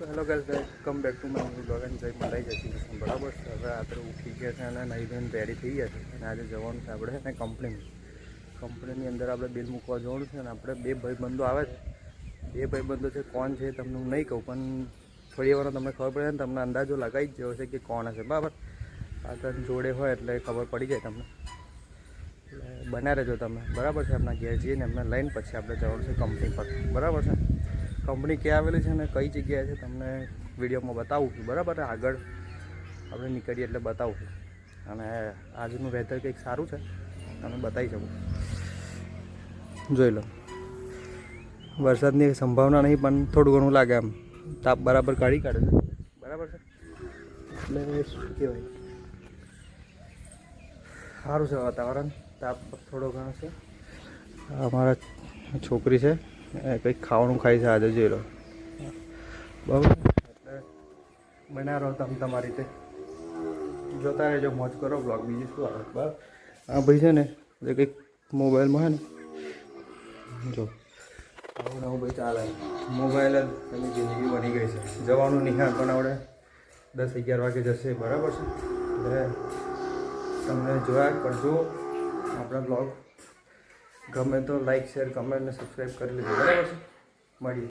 Hello guys, welcome back to my new blog. જય મલાઈ જય શ્રી કૃષ્ણ. બરાબર છે, હવે આપણે ઉઠી ગયા છે અને નહીં ધોઈને રેડી થઈ ગયા છે અને આજે જવાનું છે આપણે ને કંપનીની અંદર આપણે બિલ મૂકવા જવાનું છે અને આપણે બે ભાઈબંધો આવે છે. બે ભાઈબંધો છે, કોણ છે તમને હું નહીં કહું, પણ થોડી વાર તમને ખબર પડે ને તમને અંદાજો લગાવી જ જેવો છે કે કોણ હશે. બરાબર, આગળ જોડે હોય એટલે ખબર પડી જાય તમને, એટલે બન્યા રહેજો તમે. બરાબર છે, આપણા ઘેર જઈને એમને લઈને પછી આપણે જવાનું છે કંપની પર. બરાબર છે, કંપની ક્યાં આવેલી છે ને કઈ જગ્યાએ છે તમને વિડીયોમાં બતાવું છું. બરાબર, આગળ આપણે નીકળીએ એટલે બતાવું છું. અને આજનું વેધર કંઈક સારું છે, તમે બતાવી શકું. જોઈ લો, વરસાદની સંભાવના નહીં પણ થોડું ઘણું લાગે એમ, તાપ બરાબર કાઢી કાઢે છે. બરાબર છે, એટલે શું કહેવાય, સારું છે વાતાવરણ, તાપ થોડો ઘણો છે. અમારા છોકરી છે કંઈક ખાવાનું ખાય છે આજે, જોઈ લો. બરાબર, એટલે બન્યા રહો તમે તમારી રીતે, જોતા રહેજો, મોજ કરો બ્લોગ. બીજું શું આવે. બરાબર, આ ભાઈ છે ને એ કંઈક મોબાઈલમાં છે ને, જો આવું નવું ભાઈ ચાલે. મોબાઈલ જ એની જિંદગી બની ગઈ છે. જવાનું નિહાળ પણ આવડે 10-11 વાગે જશે. બરાબર છે, એટલે તમને જોયા કરજો આપણા બ્લોગ. ગમે તો લાઈક, શેર, કમેન્ટ ને સબસ્ક્રાઈબ કરી લેજો. બરાબર છે, મળીએ.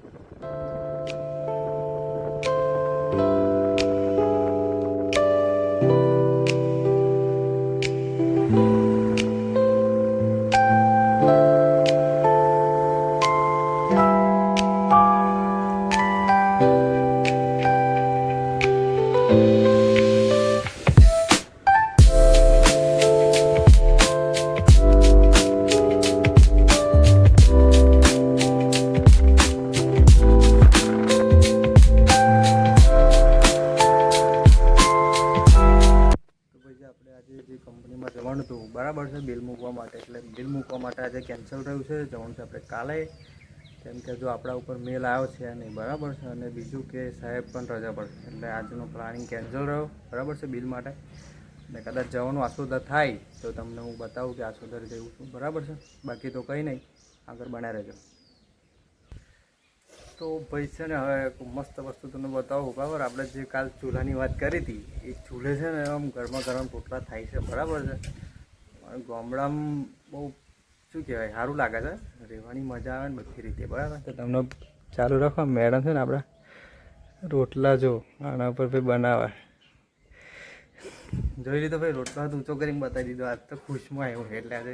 કંપનીમાં જવાનું હતું. બરાબર છે, બિલ મૂકવા માટે. એટલે બિલ મૂકવા માટે આજે કેન્સલ થયું છે. જવાનું છે આપણે કાલે, કેમ કે જો આપણા ઉપર મેલ આવ્યો છે નહીં. બરાબર છે, અને બીજું કે સાહેબ પણ રજા પર છે, એટલે આજનો પ્લાનિંગ કેન્સલ રહ્યો. બરાબર છે, બિલ માટે. અને કદાચ જવાનું આસોદર થાય તો તમને હું બતાવું કે આસોદર જવું છું. બરાબર છે, બાકી તો કંઈ નહીં, આગળ બન્યા રહેજો. તો ભાઈ છે ને, હવે મસ્ત વસ્તુ તમને બતાવું. બરાબર, આપણે જે કાલ ચૂલાની વાત કરી હતી, એ ચૂલે છે ને આમ ગરમા ગરમ રોટલા થાય છે. બરાબર છે, ગામડામાં બહુ શું કહેવાય, સારું લાગે છે, રહેવાની મજા આવે ને બધી રીતે. બરાબર, તો તમને ચાલુ રાખો. મેડમ છે ને આપણા રોટલા જો આના પર ભાઈ બનાવે, જોઈ લીધો ભાઈ, રોટલા તો ઊંચો કરીને બતાવી દીધો. આજ તો ખુશમાં આવ્યો એટલે આજે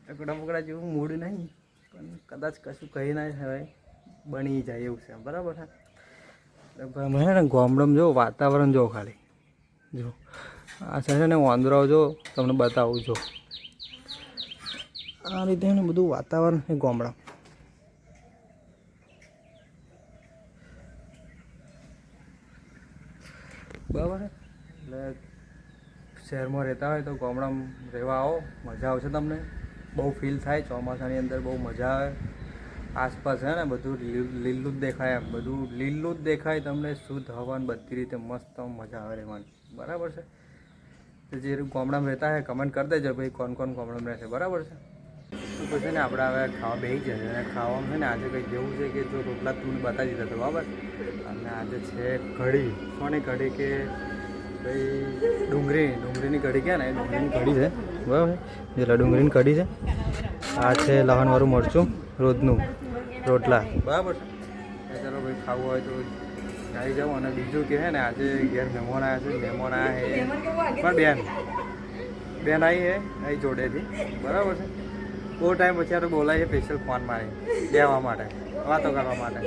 ટકડા પકડા જેવું મૂડ નહીં, પણ કદાચ કશું કહી ના હોય, બની જાય એવું છે. બરાબર છે, મને ને ગામડામાં જો વાતાવરણ જો ખાલી જો આ છે ને વાંદરાઓ જો તમને બતાવું. જો આ રીતે ને બધું વાતાવરણ છે ગામડામાં. બરાબર છે, એટલે શહેરમાં રહેતા હોય તો ગામડામાં રહેવા આવો, મજા આવશે તમને. બહુ ફીલ થાય ચોમાસાની અંદર, બહુ મજા આવે. આસપાસ છે ને બધું લીલું જ દેખાય, એમ બધું લીલું જ દેખાય તમને, શુદ્ધ હવા બધી રીતે મસ્ત મજા આવે રહેવાની. બરાબર છે, તો જે ગામડામાં રહેતા હોય કમેન્ટ કરી દેજો ભાઈ કોણ કોણ ગામડામાં રહેશે. બરાબર છે, તો પછી ને આપણે હવે ખાવા બેસી જશે. અને ખાવામાં છે ને આજે કંઈ જેવું છે કે જો રોટલા તમને બતાવી દીધા હતા. બરાબર, અને આજે છે કઢી. કોની કઢી કે ભાઈ ડુંગળીની કઢી ક્યાં ને, ડુંગળીની કઢી છે. બરાબર, જેટલા ડુંગળીની કઢી છે. આ છે લસણવાળું મરચું રોજનું રોટલા. બરાબર છે, ચાલો ભાઈ ખાવું હોય તો આવી જાઓ. અને બીજું કે છે ને આજે ઘેર મહેમાન આવ્યા છે. મહેમાન આવ્યા છે પણ બેન આવી છે અહીં જોડેથી. બરાબર છે, બહુ ટાઈમ પછી આ બોલાય છે સ્પેશિયલ ફોન મારી લેવા માટે, વાતો કરવા માટે.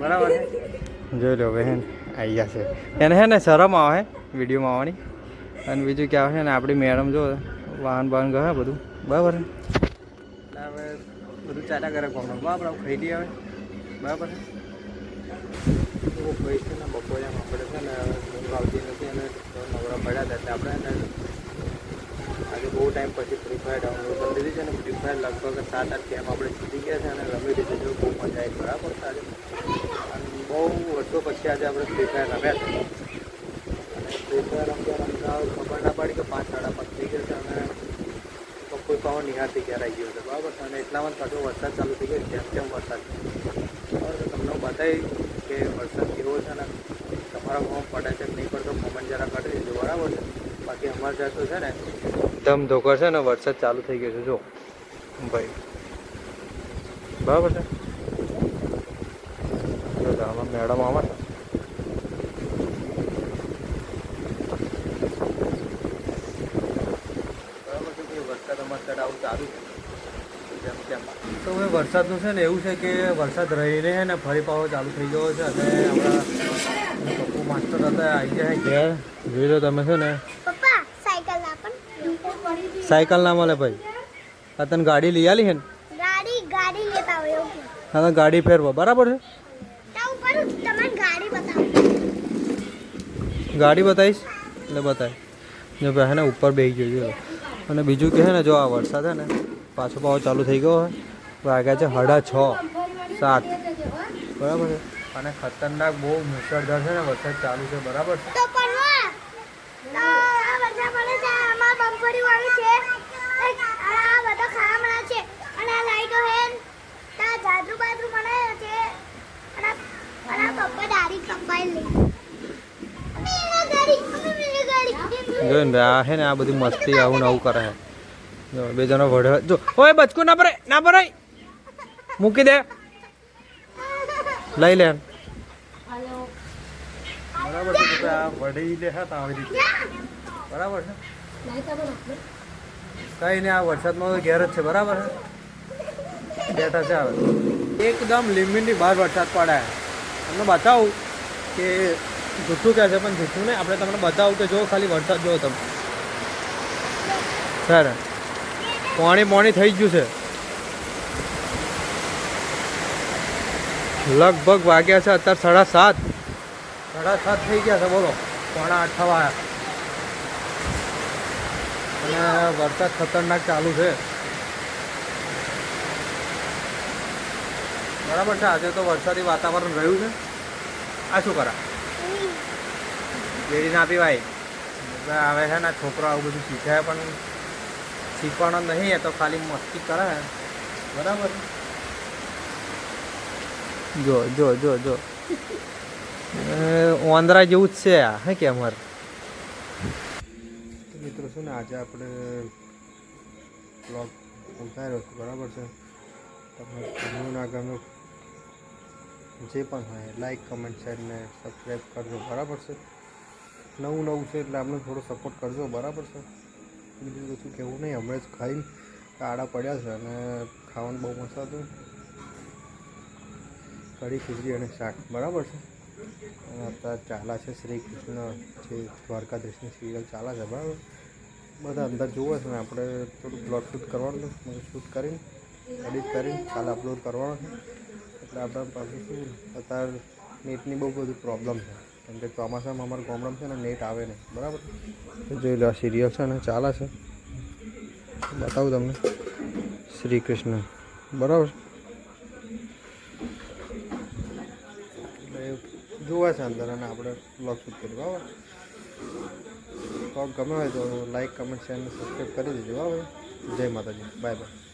બરાબર છે, જોઈ લો બહેન આવી ગયા છે. એને છે ને શરમ આવે વિડીયોમાં આવવાની. અને બીજું કે આવે છે ને આપણી મેડમ જો વાહન બાહન ગયા બધું. બરાબર છે, એટલે હવે બધું ચાલ્યા કરે કોમનું. બરાબર, ખાઈ દઈએ હવે. બરાબર છે, તો ભાઈ છે ને બપોરે આપણે છે ને ઊંઘ આવતી નથી અને નવરા પડ્યા હતા, એટલે આપણે આજે બહુ ટાઈમ પછી ફ્રી ફાયર ડાઉનલોડ કરી દીધી છે. અને ફ્રી ફાયર લગભગ 7-8 ગેમ આપણે જીતી ગયા છે અને રમી દીધી છે. બહુ મજા આવી. બરાબર છે, આજે અને બહુ વર્ષો પછી આજે આપણે ફ્રી ફાયર રમ્યા છે. અને ફ્રી ફાયર રમતા ખબર ના પડી કે 5-5:30 થઈ ગયા છે અને કોઈ પાવર નિહાળથી ઘેર આવી ગયો છે. બરાબર, અને એટલામાં પાછો વરસાદ ચાલુ થઈ ગયો, જેમ તેમ વરસાદ. બરાબર, તમને બતાવી કે વરસાદ કેવો છે ને તમારા ગામમાં પડે છે નહીં પડતો કોમેન્ટ જરા કરી દેજો બરાબર છે. બાકી અમારે ત્યાં તો છે ને ધમ ધોકર છે ને વરસાદ ચાલુ થઈ ગયો છે જો ભાઈ બરાબર છે. આમાં મેડમ આવા છે બરાબર છે કે વરસાદ અમારે ત્યાં આવું ચાલુ છે જેમ તેમ. તો હવે વરસાદનું છે ને એવું છે કે વરસાદ રહીને છે ને ફરી પાવો ચાલુ થઈ ગયો છે અને આપણા પપ્પુ માસ્ટર હતા આવી ગયા ઘેર જોઈ લો તમે છે ને. સાયકલ ના મળે ભાઈ આ તને ગાડી લઈ આલી છે ને હા તો ગાડી ફેરવો બરાબર છે. ગાડી બતાવીશ એટલે બતાય જો ભાઈ હે ને ઉપર બેસી ગયો અને બીજું કે છે ને જો આ વરસાદ છે ને પાછો પાવો ચાલુ થઈ ગયો હોય વાગ્યા છે 6:30-7 બરાબર છે અને ખતરનાક બહુ મુશળધાર છે ને વરસાદ ચાલુ છે બરાબર છે. જો ને આ હે ને આ બધી મસ્તી આવું ને આવું કરે છે જો બે જણા વઢે જો ઓય બચકું ના ભરાય મૂકી દે લઈ લે બરાબર છે. આ વઢી લે હા આવી રીતે બરાબર છે. કઈ નહીં આ વરસાદમાં તો ઘેર જ છે બરાબર છે બેઠા છે. આવે એકદમ લિમિટની બહાર વરસાદ પડે તમને બતાવું કે જૂઠું કહે છે પણ જૂઠું નહીં આપણે તમને બતાવું કે જો ખાલી વરસાદ જુઓ તમે સર પાણી થઈ ગયું છે લગભગ વાગ્યા છે અત્યારે 7:30 થઈ ગયા છે બોલો 7:45 થવા અને વરસાદ ખતરનાક ચાલુ છે બરાબર છે. આજે તો વરસાદી વાતાવરણ રહ્યું છે. આ શું કરા બેડી ના પીવાય આવે છે ને છોકરો આવું બધું શીખે પણ શીખવાનો નહીં એ તો ખાલી મસ્તી કરે બરાબર. જો જો જો જો ઓંદરા જેવું જ છે આ હે કે અમારે મિત્રો શું ને આજે આપણે બ્લોગ ઉતાર્યો છે બરાબર છે. તમે ગમ્યું ના ગમ્યું જે પણ હોય લાઈક કમેન્ટ શેર ને સબસ્ક્રાઈબ કરજો બરાબર છે. નવું છે એટલે આપણે થોડો સપોર્ટ કરજો બરાબર છે. બીજું કશું કહેવું નહીં. હમણાં જ ખાઈને આડા પડ્યા છે અને ખાવાનું બહુ મસ્ત હતું કઢી ખીચડી અને શાક બરાબર છે. અને અત્યારે ચાલે છે શ્રી કૃષ્ણ જે દ્વારકાધીશની સિરિયલ ચાલે છે બરાબર. બધા અંદર જોવે છે ને આપણે થોડું બ્લોગ શૂટ કરવાનું છે શૂટ કરીને એડિટ કરીને કાલે અપલોડ કરવાનો છે એટલે આપણા પાસે શું અત્યારે નેટની બહુ બધી પ્રોબ્લેમ છે કેમ કે ચોમાસામાં અમારું ગામડામાં છે ને નેટ આવે નહીં બરાબર. જોઈ લો સિરિયલ છે ને ચાલે છે બતાવું તમને શ્રી કૃષ્ણ બરાબર એટલે જોવા છે અંદર અને આપણે બ્લોગ શૂટ કરીએ બરાબર. બ્લોગ ગમે હોય તો લાઈક કમેન્ટ શેર અને સબસ્ક્રાઈબ કરી દેજો બરાબર. જય માતાજી બાય બાય.